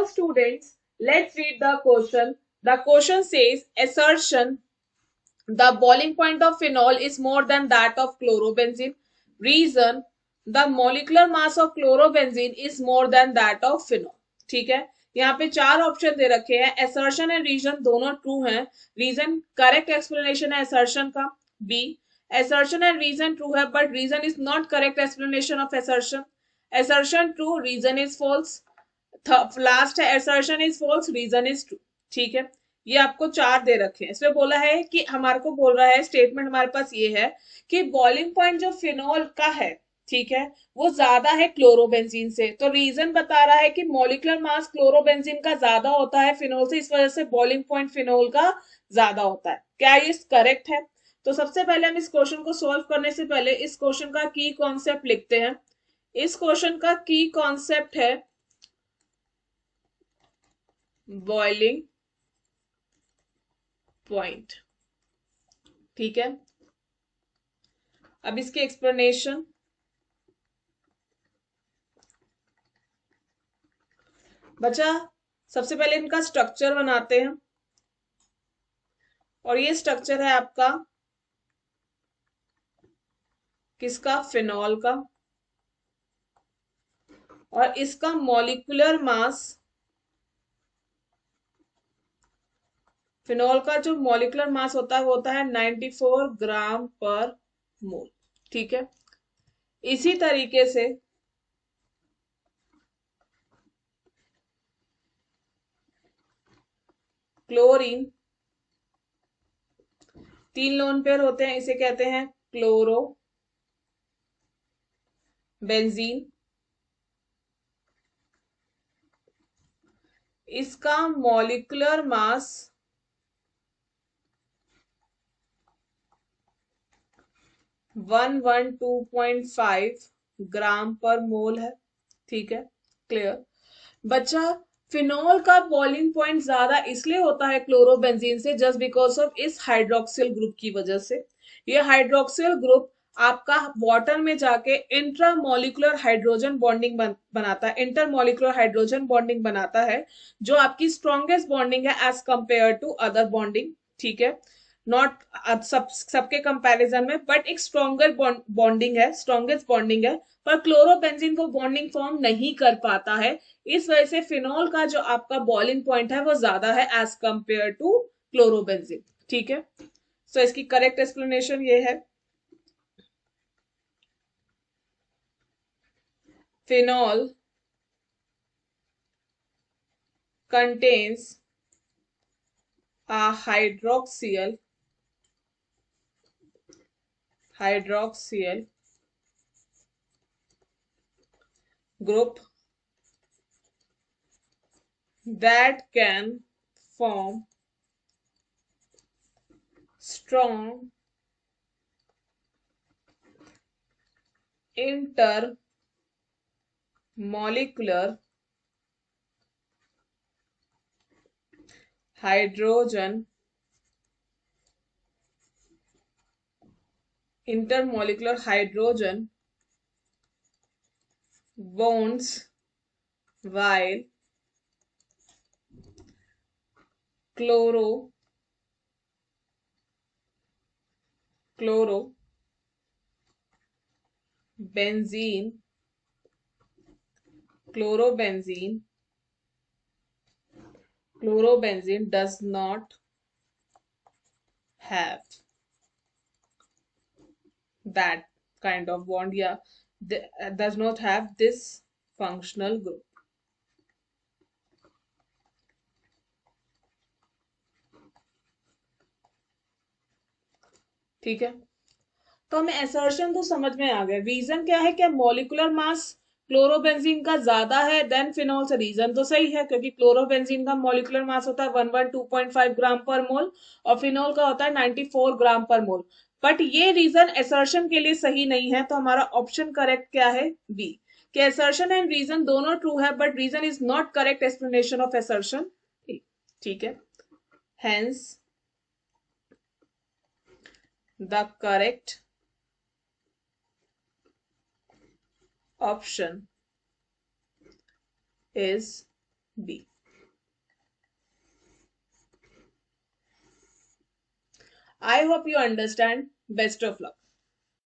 So students, let's read the question. The question says assertion the boiling point of phenol is more than that of chlorobenzene. Reason the molecular mass of chlorobenzene is more than that of phenol. ठीक है, यहाँ पे चार option दे रखे हैं. assertion and reason दोनों true हैं. Reason correct explanation है assertion का. B assertion and reason true है but reason is not correct explanation of assertion. assertion true reason is false. Last है assertion is false reason is true. ठीक है, ये आपको चार दे रखे हैं. इसमें बोला है कि हमारे को बोल रहा है स्टेटमेंट हमारे पास ये है कि बॉइलिंग पॉइंट जो फिनॉल का है, ठीक है, वो ज्यादा है क्लोरोबेंजीन से. तो रीजन बता रहा है कि मॉलिक्यूलर मास क्लोरोबेंजीन का ज्यादा होता है फिनॉल से, इस वजह से बॉइलिंग पॉइंट फिनॉल का ज्यादा होता है. क्या ये करेक्ट है? तो सबसे पहले हम इस क्वेश्चन को सॉल्व करने से पहले इस क्वेश्चन का की कॉन्सेप्ट लिखते हैं. इस क्वेश्चन का की कॉन्सेप्ट है बॉइलिंग पॉइंट. ठीक है, अब इसकी एक्सप्लेनेशन. बच्चा सबसे पहले इनका स्ट्रक्चर बनाते हैं और ये स्ट्रक्चर है आपका किसका? फिनॉल का. और इसका मॉलिक्यूलर मास, फिनॉल का जो मॉलिक्यूलर मास होता है वो होता है 94 ग्राम पर मोल. ठीक है, इसी तरीके से क्लोरीन, तीन लोन पेयर होते हैं, इसे कहते हैं क्लोरो बेंजीन. इसका मॉलिक्यूलर मास 112.5 ग्राम पर मोल है. ठीक है, क्लियर. बच्चा फिनॉल का बॉइलिंग पॉइंट ज्यादा इसलिए होता है क्लोरोबेंजीन से जस्ट बिकॉज ऑफ इस हाइड्रोक्सिल ग्रुप की वजह से. ये हाइड्रोक्सिल ग्रुप आपका वाटर में जाके इंट्रामोलिकुलर हाइड्रोजन बॉन्डिंग बनाता है, इंटरमोलिकुलर हाइड्रोजन बॉन्डिंग बनाता है, जो आपकी स्ट्रॉन्गेस्ट बॉन्डिंग है as compare to other bonding. ठीक है, नॉट सबके कंपैरिजन में, बट एक स्ट्रॉन्गर बॉन्डिंग है, स्ट्रॉन्गेस्ट बॉन्डिंग है. पर क्लोरोबेंजीन वो बॉन्डिंग फॉर्म नहीं कर पाता है, इस वजह से फिनॉल का जो आपका बॉइलिंग पॉइंट है वो ज्यादा है एज कंपेयर टू क्लोरोबेंजीन. ठीक है, सो इसकी करेक्ट एक्सप्लेनेशन ये है phenol contains a hydroxyl group that can form strong intermolecular hydrogen bonds while chlorobenzene does not have that kind of bond, yeah, does not have this functional group. ठीक है, तो हमें assertion तो समझ में आ गया. रीजन क्या है? क्या मॉलिक्यूलर मास क्लोरोबेंजीन का ज्यादा है देन फिनॉल से. रीजन तो सही है क्योंकि क्लोरोबेंजीन का मॉलिक्यूलर मास होता है 112.5 ग्राम पर मोल और फिनॉल का होता है 94 ग्राम पर मोल. बट ये रीजन असर्शन के लिए सही नहीं है, तो हमारा ऑप्शन करेक्ट क्या है? बी, कि असर्शन एंड रीजन दोनों ट्रू है but reason is not correct explanation of assertion. ठीक है, hence the correct option is B. I hope you understand. Best of luck.